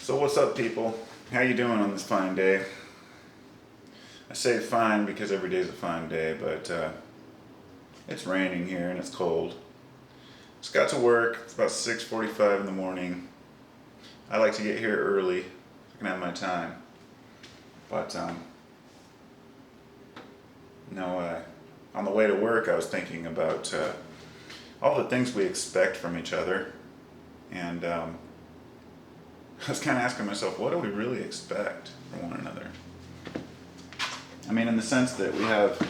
So what's up, people? How you doing on this fine day? I say fine because every day's a fine day, but it's raining here and it's cold. Just got to work. It's about 6:45 in the morning. I like to get here early so I can have my time. But on the way to work, I was thinking about all the things we expect from each other, and I was kind of asking myself, what do we really expect from one another? I mean, in the sense that we have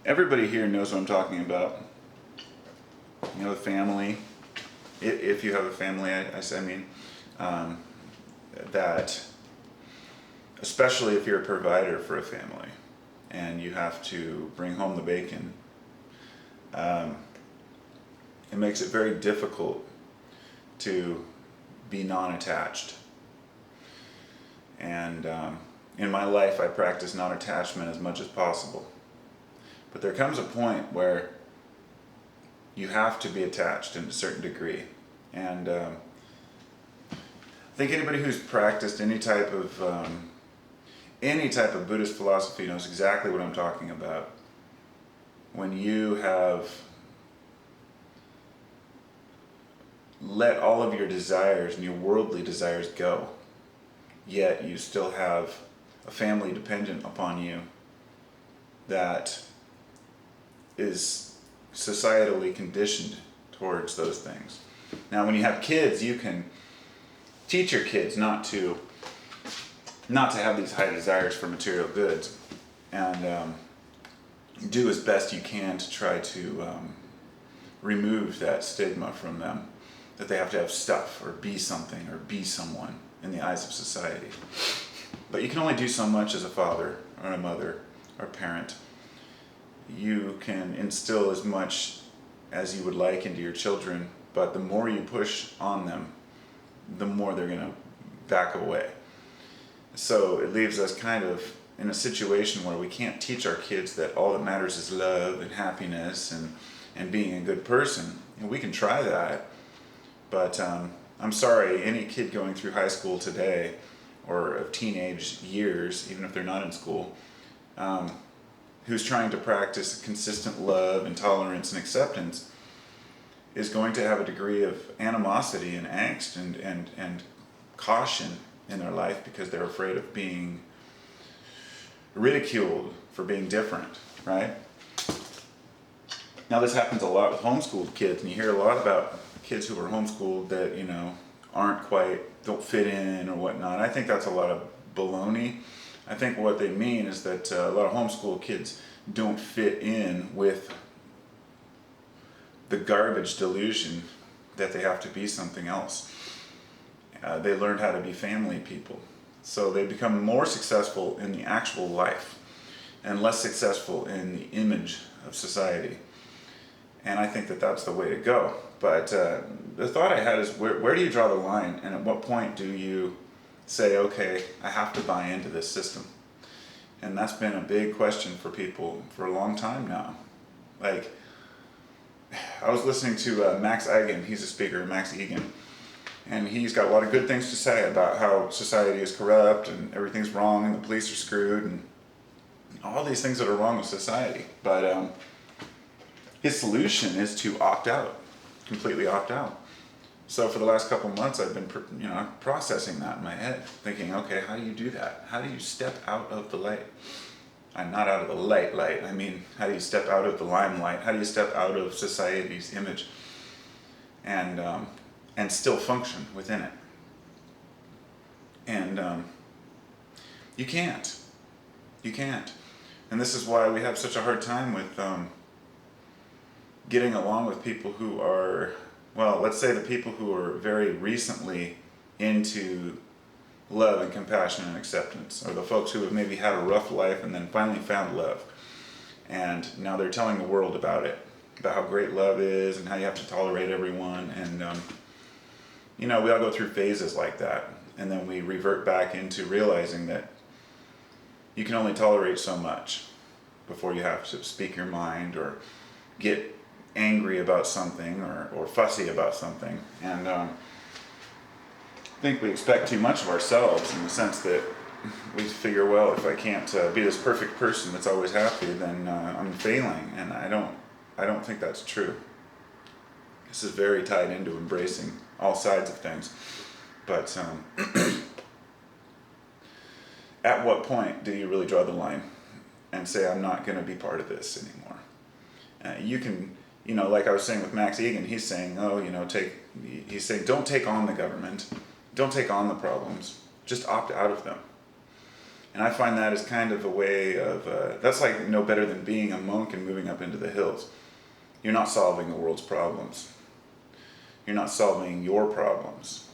everybody here knows what I'm talking about. You know, the family. If you have a family, I mean, that especially if you're a provider for a family and you have to bring home the bacon, it makes it very difficult to be non-attached. And in my life, I practice non-attachment as much as possible. But there comes a point where you have to be attached in a certain degree. And I think anybody who's practiced any type of Buddhist philosophy knows exactly what I'm talking about. When you have let all of your desires and your worldly desires go, yet you still have a family dependent upon you that is societally conditioned towards those things. Now, when you have kids, you can teach your kids not to have these high desires for material goods, and do as best you can to try to remove that stigma from them, that they have to have stuff or be something or be someone in the eyes of society. But you can only do so much as a father or a mother or parent. You can instill as much as you would like into your children, but the more you push on them, the more they're going to back away. So it leaves us kind of in a situation where we can't teach our kids that all that matters is love and happiness and being a good person. And we can try that, but I'm sorry, any kid going through high school today or of teenage years, even if they're not in school, who's trying to practice consistent love and tolerance and acceptance is going to have a degree of animosity and angst and caution in their life because they're afraid of being ridiculed for being different, right? Now, this happens a lot with homeschooled kids, and you hear a lot about kids who are homeschooled that, you know, don't fit in or whatnot. I think that's a lot of baloney. I think what they mean is that a lot of homeschool kids don't fit in with the garbage delusion that they have to be something else. They learned how to be family people. So they become more successful in the actual life and less successful in the image of society. And I think that that's the way to go. But the thought I had is, where do you draw the line? And at what point do you say, okay, I have to buy into this system? And that's been a big question for people for a long time now. Like, I was listening to Max Igan, he's a speaker, Max Igan, and he's got a lot of good things to say about how society is corrupt and everything's wrong and the police are screwed and all these things that are wrong with society. But his solution is to opt out, completely opt out. So for the last couple of months, I've been processing that in my head, thinking, okay, how do you do that? How do you step out of the light? I'm not out of the light. I mean, how do you step out of the limelight? How do you step out of society's image and still function within it? And you can't. You can't. And this is why we have such a hard time with getting along with people who are, well, let's say the people who are very recently into love and compassion and acceptance, or the folks who have maybe had a rough life and then finally found love. And now they're telling the world about it, about how great love is and how you have to tolerate everyone. And, we all go through phases like that. And then we revert back into realizing that you can only tolerate so much before you have to speak your mind or get angry about something or fussy about something. And I think we expect too much of ourselves, in the sense that we figure, well, if I can't be this perfect person that's always happy, then I'm failing. And I don't think that's true. This is very tied into embracing all sides of things. But at what point do you really draw the line and say, I'm not going to be part of this anymore? You can, like I was saying with Max Egan, he's saying, he's saying, don't take on the government, don't take on the problems, just opt out of them. And I find that as kind of a way of, that's like no better than being a monk and moving up into the hills. You're not solving the world's problems. You're not solving your problems.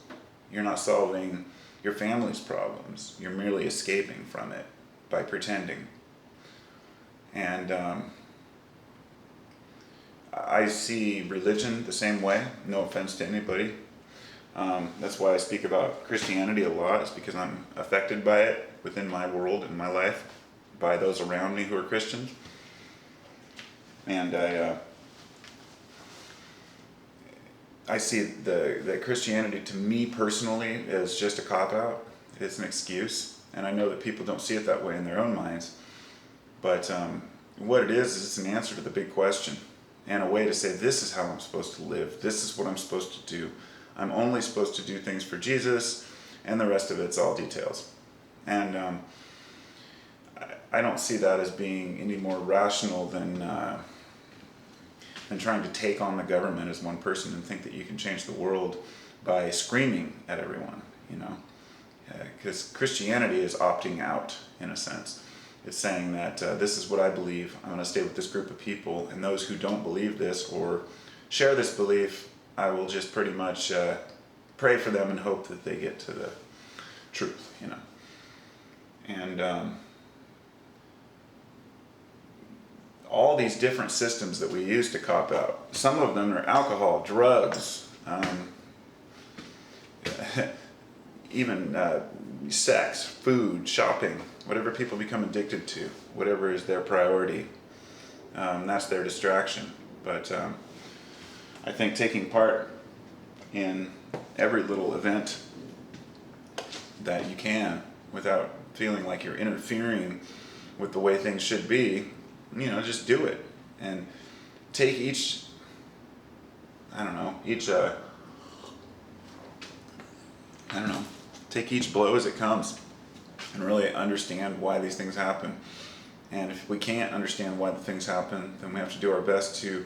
You're not solving your family's problems. You're merely escaping from it by pretending. And I see religion the same way, no offense to anybody. That's why I speak about Christianity a lot. It's because I'm affected by it within my world and my life, by those around me who are Christians. And I see that Christianity, to me personally, is just a cop-out. It's an excuse. And I know that people don't see it that way in their own minds. But what it is it's an answer to the big question. And a way to say, this is how I'm supposed to live. This is what I'm supposed to do. I'm only supposed to do things for Jesus, and the rest of it's all details. And I don't see that as being any more rational than trying to take on the government as one person and think that you can change the world by screaming at everyone, because Christianity is opting out, in a sense. It's saying that this is what I believe. I'm going to stay with this group of people, and those who don't believe this or share this belief, I will just pretty much pray for them and hope that they get to the truth, And all these different systems that we use to cop out, some of them are alcohol, drugs, even sex, food, shopping, whatever people become addicted to, whatever is their priority, that's their distraction. But I think taking part in every little event that you can without feeling like you're interfering with the way things should be, just do it. And take each take each blow as it comes and really understand why these things happen. And if we can't understand why the things happen, then we have to do our best to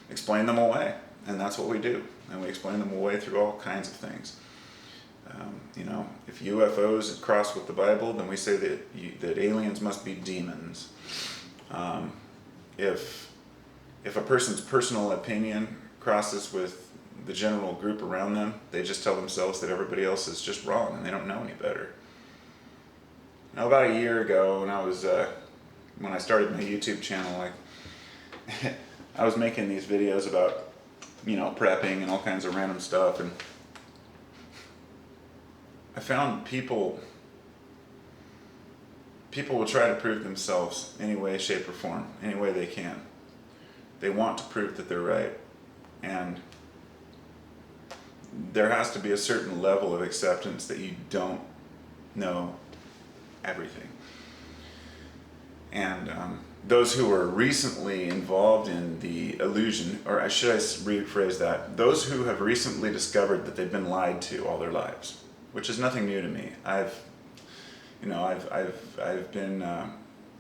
explain them away. And that's what we do. And we explain them away through all kinds of things. If UFOs cross with the Bible, then we say that aliens must be demons. If a person's personal opinion crosses with the general group around them, they just tell themselves that everybody else is just wrong and they don't know any better. About a year ago, when I started my YouTube channel, I was making these videos about prepping and all kinds of random stuff, and I found people will try to prove themselves any way, shape, or form, any way they can. They want to prove that they're right, and there has to be a certain level of acceptance that you don't know everything. And those who are recently involved in the illusion, or should I rephrase that, those who have recently discovered that they've been lied to all their lives, which is nothing new to me. I've been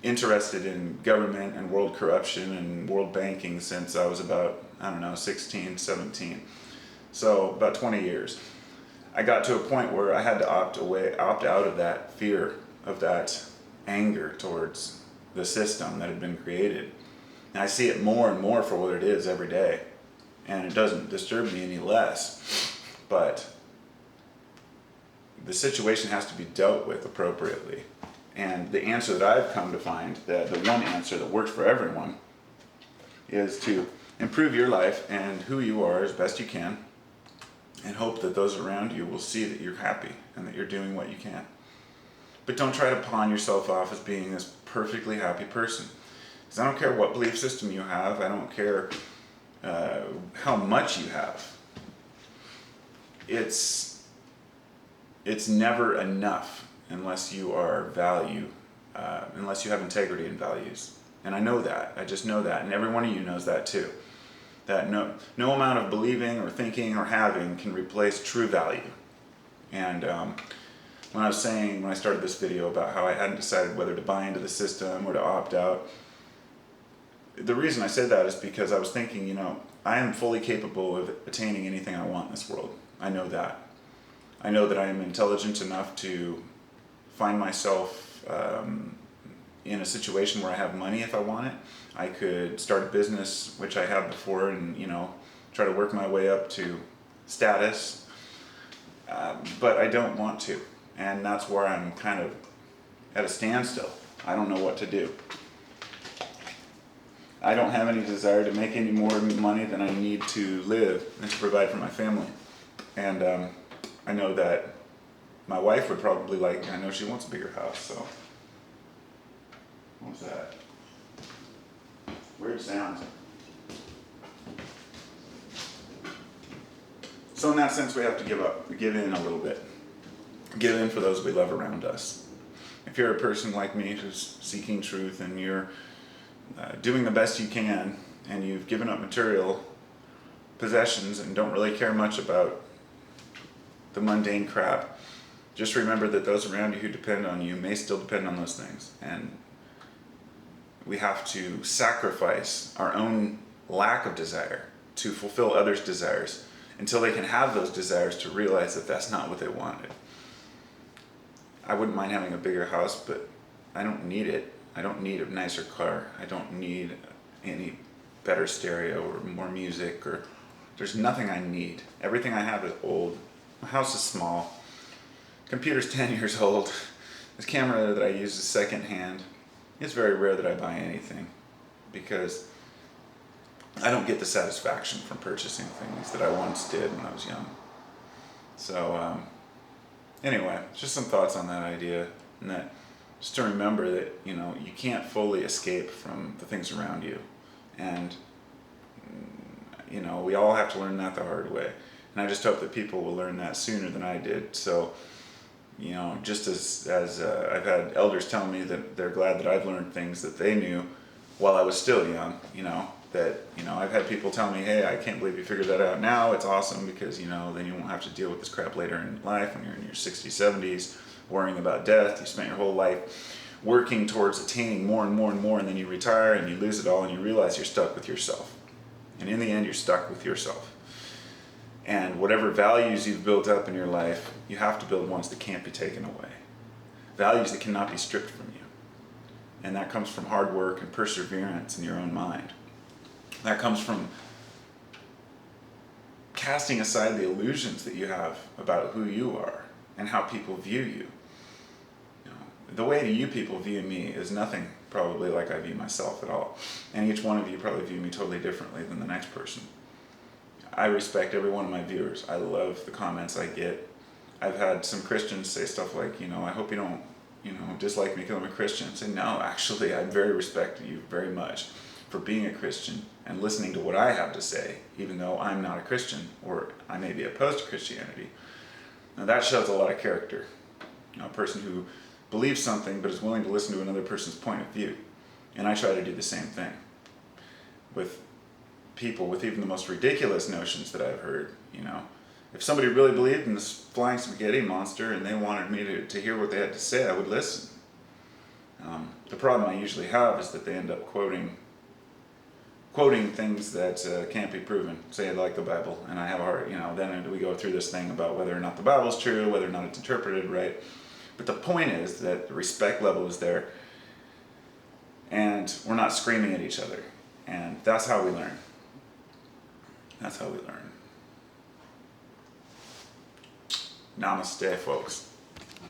interested in government and world corruption and world banking since I was about 16, 17. So about 20 years. I got to a point where I had to opt out of that fear, of that anger towards the system that had been created. And I see it more and more for what it is every day. And it doesn't disturb me any less. But the situation has to be dealt with appropriately. And the answer that I've come to find, the one answer that works for everyone, is to improve your life and who you are as best you can, and hope that those around you will see that you're happy and that you're doing what you can. But don't try to pawn yourself off as being this perfectly happy person. Because I don't care what belief system you have, I don't care how much you have. It's never enough unless you are unless you have integrity and values. And I know that. I just know that. And every one of you knows that too. That no amount of believing or thinking or having can replace true value. And when I started this video about how I hadn't decided whether to buy into the system or to opt out, the reason I said that is because I was thinking, I am fully capable of attaining anything I want in this world. I know that. I know that I am intelligent enough to find myself in a situation where I have money if I want it. I could start a business, which I have before, and try to work my way up to status. But I don't want to, and that's where I'm kind of at a standstill. I don't know what to do. I don't have any desire to make any more money than I need to live and to provide for my family. And I know that my wife would probably I know she wants a bigger house, so. What was that? Weird sounds. So in that sense, we have to give in a little bit. Give in for those we love around us. If you're a person like me who's seeking truth and you're doing the best you can and you've given up material possessions and don't really care much about the mundane crap, just remember that those around you who depend on you may still depend on those things. And we have to sacrifice our own lack of desire to fulfill others' desires until they can have those desires to realize that that's not what they wanted. I wouldn't mind having a bigger house, but I don't need it. I don't need a nicer car. I don't need any better stereo or more music, or there's nothing I need. Everything I have is old. My house is small. Computer's 10 years old. This camera that I use is secondhand. It's very rare that I buy anything because I don't get the satisfaction from purchasing things that I once did when I was young. So anyway, just some thoughts on that idea, and that just to remember that you can't fully escape from the things around you, and we all have to learn that the hard way. And I just hope that people will learn that sooner than I did. So just as I've had elders tell me that they're glad that I've learned things that they knew while I was still young, I've had people tell me, hey, I can't believe you figured that out now. It's awesome because, then you won't have to deal with this crap later in life when you're in your 60s, 70s, worrying about death. You spent your whole life working towards attaining more and more and more, and then you retire and you lose it all and you realize you're stuck with yourself. And in the end, you're stuck with yourself. And whatever values you've built up in your life, you have to build ones that can't be taken away. Values that cannot be stripped from you. And that comes from hard work and perseverance in your own mind. That comes from casting aside the illusions that you have about who you are and how people view you. The way you people view me is nothing probably like I view myself at all. And each one of you probably view me totally differently than the next person. I respect every one of my viewers. I love the comments I get. I've had some Christians say stuff like, I hope you don't, dislike me because I'm a Christian. I say, no, actually, I very respect you very much for being a Christian and listening to what I have to say, even though I'm not a Christian, or I may be opposed to Christianity. Now that shows a lot of character. A person who believes something but is willing to listen to another person's point of view. And I try to do the same thing with people with even the most ridiculous notions that I've heard. If somebody really believed in this flying spaghetti monster and they wanted me to hear what they had to say, I would listen. The problem I usually have is that they end up quoting things that can't be proven, say like the Bible, and I have a hard, then we go through this thing about whether or not the Bible's true, whether or not it's interpreted right. But the point is that the respect level is there, and we're not screaming at each other, and that's how we learn. That's how we learn. Namaste, folks.